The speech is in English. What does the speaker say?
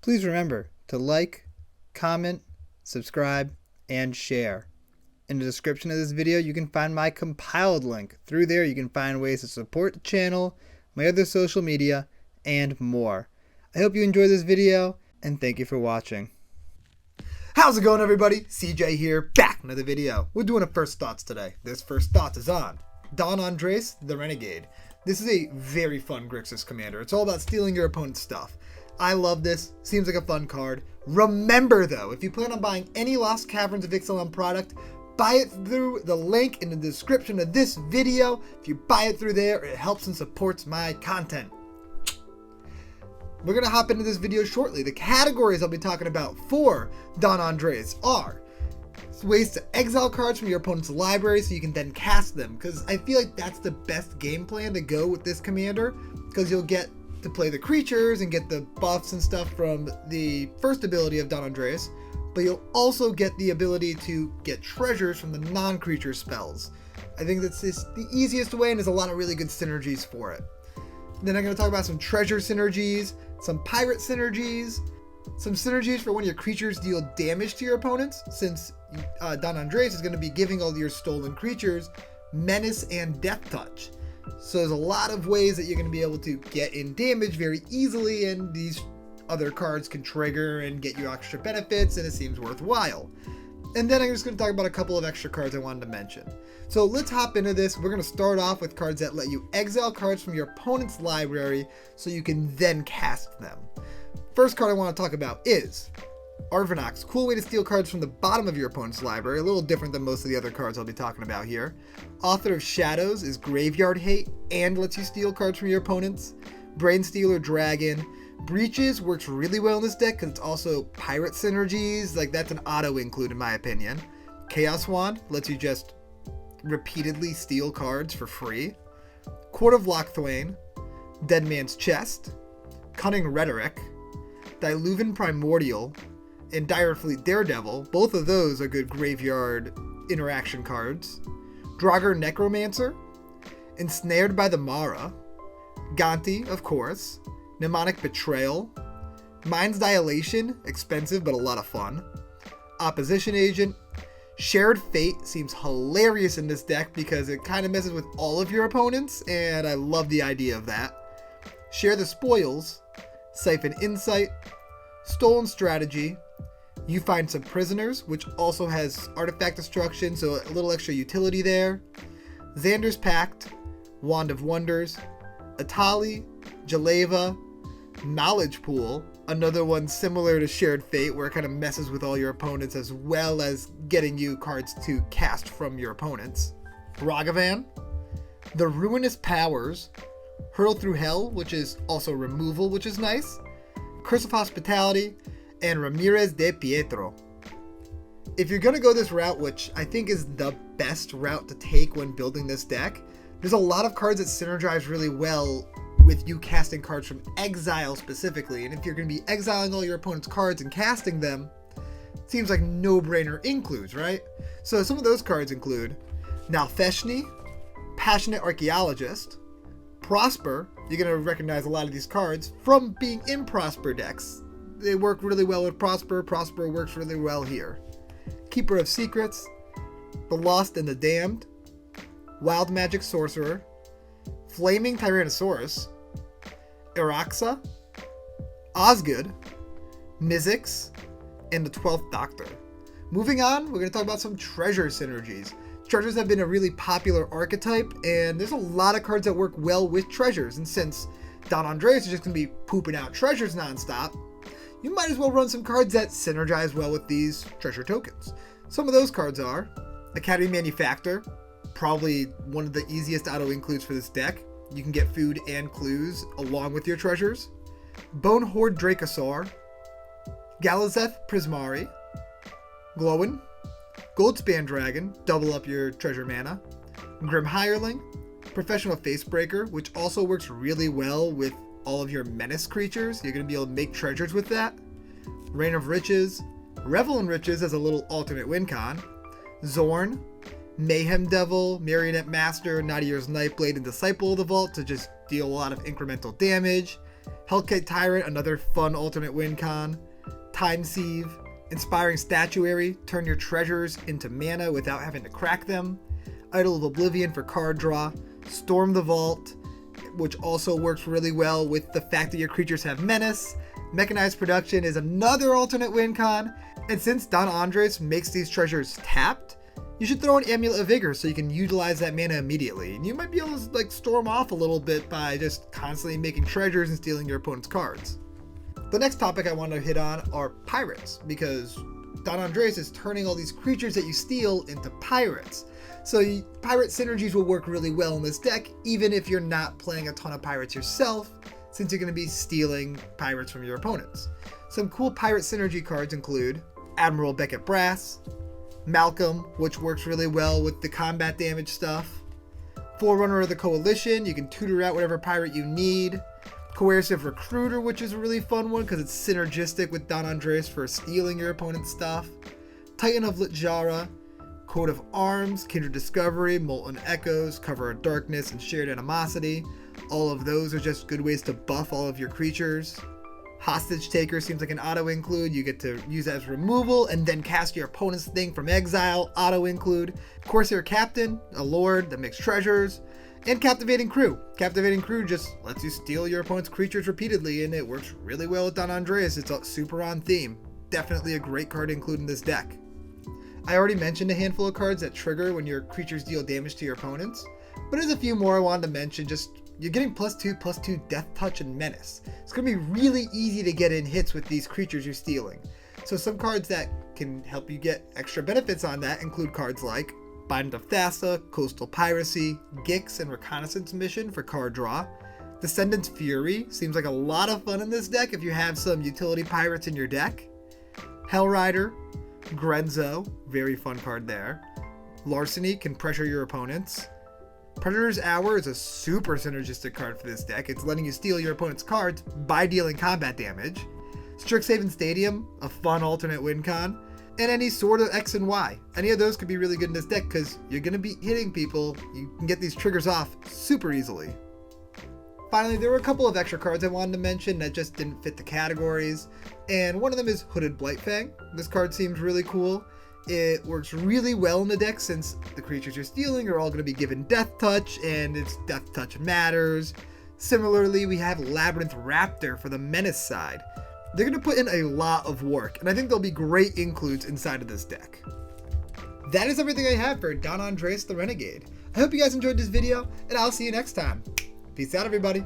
Please remember to like, comment, subscribe, and share. In the description of this video, you can find my compiled link. Through there, you can find ways to support the channel, my other social media, and more. I hope you enjoyed this video, and thank you for watching. How's it going, everybody? CJ here, back with another video. We're doing a First Thoughts today. This First Thoughts is on Don Andres, the Renegade. This is a very fun Grixis commander. It's all about stealing your opponent's stuff. I love this. Seems like a fun card. Remember, though, if you plan on buying any Lost Caverns of Ixalan product, buy it through the link in the description of this video. If you buy it through there, it helps and supports my content. We're going to hop into this video shortly. The categories I'll be talking about for Don Andres are ways to exile cards from your opponent's library so you can then cast them, because I feel like that's the best game plan to go with this commander, because you'll get to play the creatures and get the buffs and stuff from the first ability of Don Andres, but you'll also get the ability to get treasures from the non-creature spells. I think that's the easiest way, and there's a lot of really good synergies for it. Then I'm going to talk about some treasure synergies, some pirate synergies, some synergies for when your creatures deal damage to your opponents, since Don Andres is going to be giving all your stolen creatures Menace and Death Touch. So there's a lot of ways that you're going to be able to get in damage very easily, and these other cards can trigger and get you extra benefits, and it seems worthwhile. And then I'm just going to talk about a couple of extra cards I wanted to mention. So let's hop into this. We're going to start off with cards that let you exile cards from your opponent's library so you can then cast them. First card I want to talk about is Arvinox. Cool way to steal cards from the bottom of your opponent's library. A little different than most of the other cards I'll be talking about here. Author of Shadows is Graveyard Hate and lets you steal cards from your opponents. Brain Stealer Dragon. Breaches works really well in this deck because it's also pirate synergies. Like, that's an auto include in my opinion. Chaos Wand lets you just repeatedly steal cards for free. Court of Lochthwain. Dead Man's Chest. Cunning Rhetoric. Diluvian Primordial. And Direfleet Daredevil. Both of those are good graveyard interaction cards. Draugr Necromancer. Ensnared by the Mara. Gonti, of course. Mnemonic Betrayal. Mind's Dilation. Expensive, but a lot of fun. Opposition Agent. Shared Fate seems hilarious in this deck because it kind of messes with all of your opponents, and I love the idea of that. Share the Spoils. Siphon Insight. Stolen Strategy. You Find Some Prisoners, which also has Artifact Destruction, so a little extra utility there. Xander's Pact. Wand of Wonders. Atali. Jaleva. Knowledge Pool, another one similar to Shared Fate, where it kind of messes with all your opponents as well as getting you cards to cast from your opponents. Ragavan. The Ruinous Powers. Hurl Through Hell, which is also removal, which is nice. Curse of Hospitality. And Ramirez de Pietro. If you're going to go this route, which I think is the best route to take when building this deck, there's a lot of cards that synergize really well with you casting cards from exile specifically. And if you're going to be exiling all your opponent's cards and casting them, it seems like no-brainer includes, right? So some of those cards include Nalfeshni, Passionate Archaeologist, Prosper. You're going to recognize a lot of these cards from being in Prosper decks. They work really well with Prosper. Prosper works really well here. Keeper of Secrets, The Lost and the Damned, Wild Magic Sorcerer, Flaming Tyrannosaurus, Iraxa, Osgood, Mizzix, and the 12th Doctor. Moving on, we're going to talk about some treasure synergies. Treasures have been a really popular archetype, and there's a lot of cards that work well with treasures. And since Don Andres is just going to be pooping out treasures nonstop, you might as well run some cards that synergize well with these treasure tokens. Some of those cards are Academy Manufactor, probably one of the easiest auto includes for this deck. You can get food and clues along with your treasures. Bone Horde Dracosaur, Galazeth Prismari, Glowin, Goldspan Dragon, double up your treasure mana, Grim Hireling, Professional Facebreaker, which also works really well with all of your menace creatures. You're going to be able to make treasures with that. Reign of Riches, Revel in Riches as a little alternate win con, Zorn, Mayhem Devil, Marionette Master, Nadier's Nightblade, and Disciple of the Vault to just deal a lot of incremental damage. Hellkite Tyrant, another fun alternate win con. Time Sieve, Inspiring Statuary, turn your treasures into mana without having to crack them. Idol of Oblivion for card draw. Storm the Vault, which also works really well with the fact that your creatures have menace. Mechanized Production is another alternate win con. And since Don Andres makes these treasures tapped, you should throw an Amulet of Vigor so you can utilize that mana immediately. And you might be able to like storm off a little bit by just constantly making treasures and stealing your opponent's cards. The next topic I want to hit on are pirates, because Don Andres is turning all these creatures that you steal into pirates. So pirate synergies will work really well in this deck, even if you're not playing a ton of pirates yourself, since you're going to be stealing pirates from your opponents. Some cool pirate synergy cards include Admiral Beckett Brass, Malcolm, which works really well with the combat damage stuff, Forerunner of the Coalition, you can tutor out whatever pirate you need, Coercive Recruiter, which is a really fun one because it's synergistic with Don Andres for stealing your opponent's stuff, Titan of Littjara, Coat of Arms, Kindred Discovery, Molten Echoes, Cover of Darkness, and Shared Animosity. All of those are just good ways to buff all of your creatures. Hostage Taker seems like an auto-include. You get to use that as removal and then cast your opponent's thing from exile, auto-include. Corsair Captain, a lord that makes treasures. And Captivating Crew. Captivating Crew just lets you steal your opponent's creatures repeatedly, and it works really well with Don Andres. It's super on theme. Definitely a great card to include in this deck. I already mentioned a handful of cards that trigger when your creatures deal damage to your opponents, but there's a few more I wanted to mention. Just you're getting +2/+2 Death Touch and Menace. It's going to be really easy to get in hits with these creatures you're stealing. So some cards that can help you get extra benefits on that include cards like Bind of Thassa, Coastal Piracy, Gix, and Reconnaissance Mission for card draw. Descendant's Fury seems like a lot of fun in this deck if you have some utility pirates in your deck. Hellrider, Grenzo, very fun card there. Larceny can pressure your opponents. Predator's Hour is a super synergistic card for this deck. It's letting you steal your opponent's cards by dealing combat damage. Strixhaven Stadium, a fun alternate win con. And any sort of X and Y. Any of those could be really good in this deck because you're going to be hitting people. You can get these triggers off super easily. Finally, there were a couple of extra cards I wanted to mention that just didn't fit the categories, and one of them is Hooded Blightfang. This card seems really cool. It works really well in the deck since the creatures you're stealing are all going to be given Death Touch, and its Death Touch matters. Similarly, we have Labyrinth Raptor for the Menace side. They're going to put in a lot of work, and I think they'll be great includes inside of this deck. That is everything I have for Don Andres the Renegade. I hope you guys enjoyed this video, and I'll see you next time. Peace out, everybody.